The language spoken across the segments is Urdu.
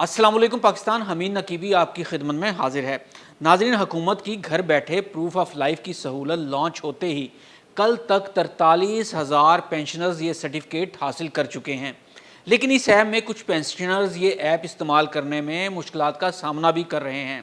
السلام علیکم پاکستان، حمید نقیبی آپ کی خدمت میں حاضر ہے۔ ناظرین، حکومت کی گھر بیٹھے پروف آف لائف کی سہولت لانچ ہوتے ہی کل تک 43,000 پینشنرز یہ سرٹیفکیٹ حاصل کر چکے ہیں، لیکن اس ایپ میں کچھ پینشنرز یہ ایپ استعمال کرنے میں مشکلات کا سامنا بھی کر رہے ہیں،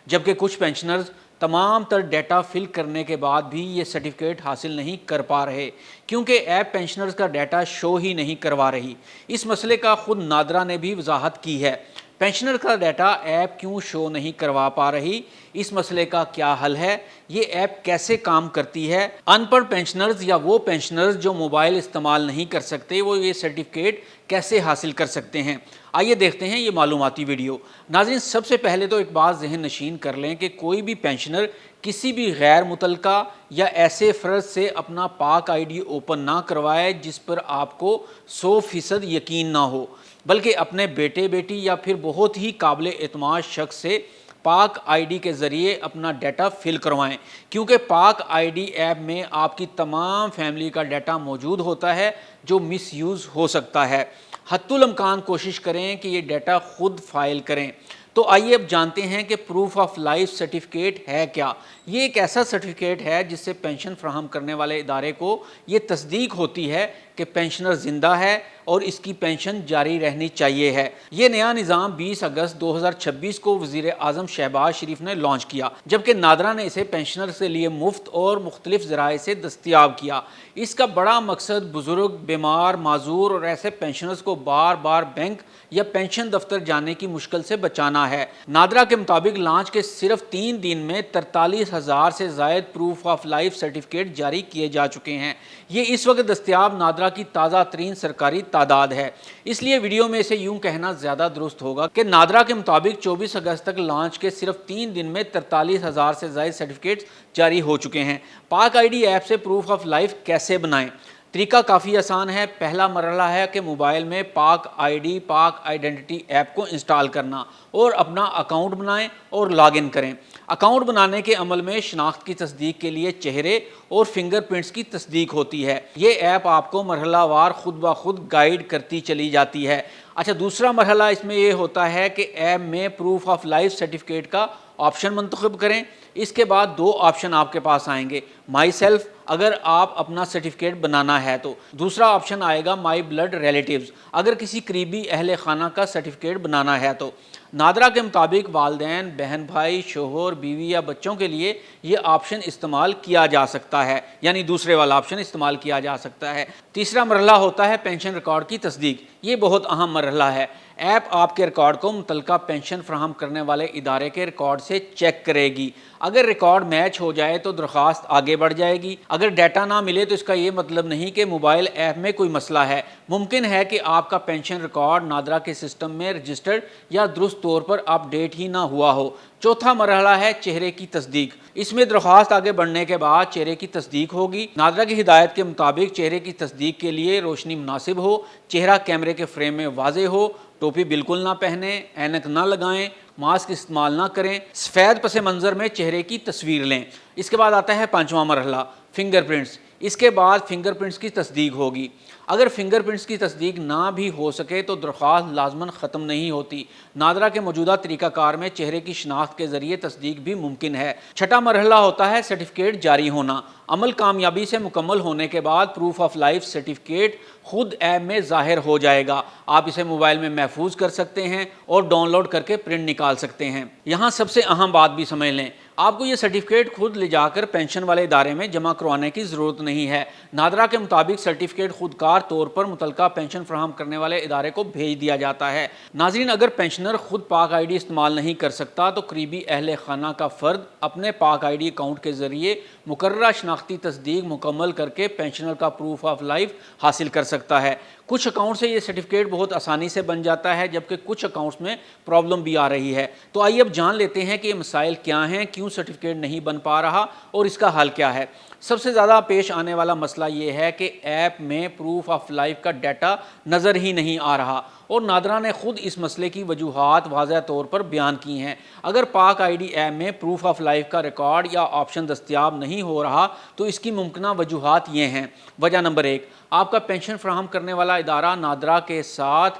جبکہ کچھ پینشنرز تمام تر ڈیٹا فل کرنے کے بعد بھی یہ سرٹیفکیٹ حاصل نہیں کر پا رہے، کیونکہ ایپ پینشنرز کا ڈیٹا شو ہی نہیں کروا رہی۔ اس مسئلے کا خود نادرا نے بھی وضاحت کی ہے۔ پینشنر کا ڈیٹا ایپ کیوں شو نہیں کروا پا رہی، اس مسئلے کا کیا حل ہے، یہ ایپ کیسے کام کرتی ہے، ان پڑھ پینشنرز یا وہ پینشنرز جو موبائل استعمال نہیں کر سکتے وہ یہ سرٹیفکیٹ کیسے حاصل کر سکتے ہیں، آئیے دیکھتے ہیں یہ معلوماتی ویڈیو۔ ناظرین، سب سے پہلے تو ایک بات ذہن نشین کر لیں کہ کوئی بھی پینشنر کسی بھی غیر متعلقہ یا ایسے فرد سے اپنا پاک آئی ڈی اوپن نہ کروائے جس پر آپ کو 100% یقین نہ ہو، بلکہ اپنے بیٹے بیٹی یا پھر بہت ہی قابل اعتماد شخص سے پاک آئی ڈی کے ذریعے اپنا ڈیٹا فل کروائیں، کیونکہ پاک آئی ڈی ایپ میں آپ کی تمام فیملی کا ڈیٹا موجود ہوتا ہے جو مس یوز ہو سکتا ہے۔ حتی الامکان کوشش کریں کہ یہ ڈیٹا خود فائل کریں۔ تو آئیے اب جانتے ہیں کہ پروف آف لائف سرٹیفکیٹ ہے کیا۔ یہ ایک ایسا سرٹیفکیٹ ہے جس سے پینشن فراہم کرنے والے ادارے کو یہ تصدیق ہوتی ہے کہ پینشنر زندہ ہے اور اس کی پینشن جاری رہنی چاہیے ہے۔ یہ نیا نظام 20 اگست 2026 کو وزیر اعظم شہباز شریف نے لانچ کیا، جبکہ نادرا نے اسے پینشنر کے لیے مفت اور مختلف ذرائع سے دستیاب کیا۔ اس کا بڑا مقصد بزرگ، بیمار، معذور اور ایسے پینشنرز کو بار بار بینک یا پینشن دفتر جانے کی مشکل سے بچانا ہے۔ نادرا کے مطابق لانچ کے صرف 3 دن میں 43,000 سے زائد پروف آف لائف سرٹیفکیٹ جاری کیے جا چکے ہیں۔ یہ اس وقت دستیاب نادرا کی تازہ ترین سرکاری تعداد ہے، اس لیے ویڈیو میں اسے یوں کہنا زیادہ درست ہوگا کہ نادرا کے مطابق 24 اگست تک لانچ کے صرف 3 دن میں 43,000 سے زائد سرٹیفکیٹس جاری ہو چکے ہیں۔ پاک آئی ڈی ایپ سے پروف آف لائف کیسے بنائیں؟ طریقہ کافی آسان ہے۔ پہلا مرحلہ ہے کہ موبائل میں پاک آئی ڈی، پاک آئیڈینٹی ایپ کو انسٹال کرنا اور اپنا اکاؤنٹ بنائیں اور لاگ ان کریں۔ اکاؤنٹ بنانے کے عمل میں شناخت کی تصدیق کے لیے چہرے اور فنگر پرنٹس کی تصدیق ہوتی ہے۔ یہ ایپ آپ کو مرحلہ وار خود بخود گائیڈ کرتی چلی جاتی ہے۔ اچھا، دوسرا مرحلہ اس میں یہ ہوتا ہے کہ ایپ میں پروف آف لائف سرٹیفکیٹ کا آپشن منتخب کریں۔ اس کے بعد 2 آپشن آپ کے پاس آئیں گے، مائی سیلف اگر آپ اپنا سرٹیفکیٹ بنانا ہے تو، دوسرا آپشن آئے گا مائی بلڈ ریلیٹیوز اگر کسی قریبی اہل خانہ کا سرٹیفکیٹ بنانا ہے تو۔ نادرا کے مطابق والدین، بہن بھائی، شوہر، بیوی یا بچوں کے لیے یہ آپشن استعمال کیا جا سکتا ہے، یعنی دوسرے والا آپشن استعمال کیا جا سکتا ہے۔ تیسرا مرحلہ ہوتا ہے پینشن ریکارڈ کی تصدیق۔ یہ بہت اہم مرحلہ ہے۔ ایپ آپ کے ریکارڈ کو متعلقہ پینشن فراہم کرنے والے ادارے کے ریکارڈ سے چیک کرے گی۔ اگر ریکارڈ میچ ہو جائے تو درخواست آگے بڑھ جائے گی۔ اگر ڈیٹا نہ ملے تو اس کا یہ مطلب نہیں کہ موبائل ایپ میں کوئی مسئلہ ہے، ممکن ہے کہ آپ کا پینشن ریکارڈ نادرا کے سسٹم میں رجسٹرڈ یا درست طور پر اپ ڈیٹ ہی نہ ہوا ہو۔ چوتھا مرحلہ ہے چہرے کی تصدیق۔ اس میں درخواست آگے بڑھنے کے بعد چہرے کی تصدیق ہوگی۔ نادرا کی ہدایت کے مطابق چہرے کی تصدیق کے لیے روشنی مناسب ہو، چہرہ کیمرے کے فریم میں واضح ہو، ٹوپی بالکل نہ پہنیں، اینک نہ لگائیں، ماسک استعمال نہ کریں، سفید پس منظر میں چہرے کی تصویر لیں۔ اس کے بعد آتا ہے 5واں مرحلہ، فنگر پرنٹس۔ اس کے بعد فنگر پرنٹس کی تصدیق ہوگی۔ اگر فنگر پرنٹس کی تصدیق نہ بھی ہو سکے تو درخواست لازماً ختم نہیں ہوتی۔ نادرا کے موجودہ طریقہ کار میں چہرے کی شناخت کے ذریعے تصدیق بھی ممکن ہے۔ چھٹا مرحلہ ہوتا ہے سرٹیفکیٹ جاری ہونا۔ عمل کامیابی سے مکمل ہونے کے بعد پروف آف لائف سرٹیفکیٹ خود ایپ میں ظاہر ہو جائے گا۔ آپ اسے موبائل میں محفوظ کر سکتے ہیں اور ڈاؤن لوڈ کر کے پرنٹ نکال سکتے ہیں۔ یہاں سب سے اہم بات بھی سمجھ لیں، آپ کو یہ سرٹیفکیٹ خود لے جا کر پینشن والے ادارے میں جمع کروانے کی ضرورت نہیں ہے۔ نادرا کے مطابق سرٹیفکیٹ خود کار طور پر متعلقہ پینشن فراہم کرنے والے ادارے کو بھیج دیا جاتا ہے۔ ناظرین، اگر پینشنر خود پاک آئی ڈی استعمال نہیں کر سکتا تو قریبی اہل خانہ کا فرد اپنے پاک آئی ڈی اکاؤنٹ کے ذریعے مقررہ شناختی تصدیق مکمل کر کے پینشنر کا پروف آف لائف حاصل کر سکتا ہے۔ کچھ اکاؤنٹ سے یہ سرٹیفکیٹ بہت آسانی سے بن جاتا ہے، جبکہ کچھ اکاؤنٹس میں پرابلم بھی آ رہی ہے۔ تو آئیے اب جان لیتے ہیں کہ یہ مسائل کیا ہیں، کیوں سرٹیفکیٹ نہیں بن پا رہا اور اس کا حل کیا ہے۔ سب سے زیادہ پیش آنے والا مسئلہ یہ ہے کہ ایپ میں پروف آف لائف کا ڈیٹا نظر ہی نہیں آ رہا، اور نادرا نے خود اس مسئلے کی وجوہات واضح طور پر بیان کی ہیں۔ اگر پاک آئی ڈی ایپ میں پروف آف لائف کا ریکارڈ یا آپشن دستیاب نہیں ہو رہا تو اس کی ممکنہ وجوہات یہ ہیں۔ وجہ نمبر 1، آپ کا پینشن فراہم کرنے والا ادارہ نادرا کے ساتھ